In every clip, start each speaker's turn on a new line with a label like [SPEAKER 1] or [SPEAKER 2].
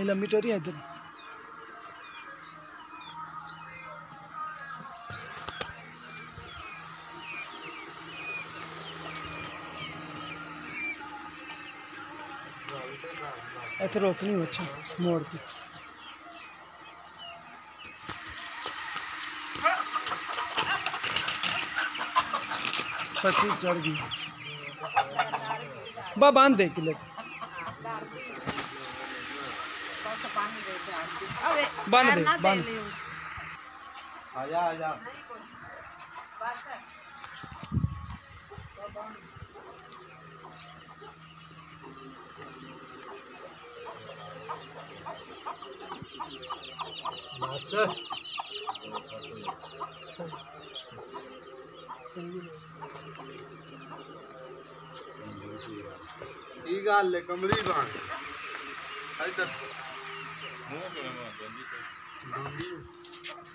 [SPEAKER 1] लंबी टोरी है इधर। इतने रोकनी हो अच्छा मोड़ पे। सची चढ़ गई बा बांध दे किले बांध दे बांध।
[SPEAKER 2] आजा आजा गल कमली बांध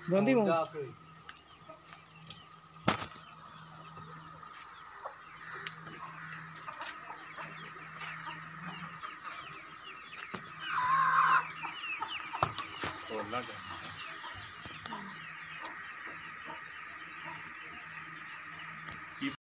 [SPEAKER 1] दोंदी मुंह
[SPEAKER 2] लगा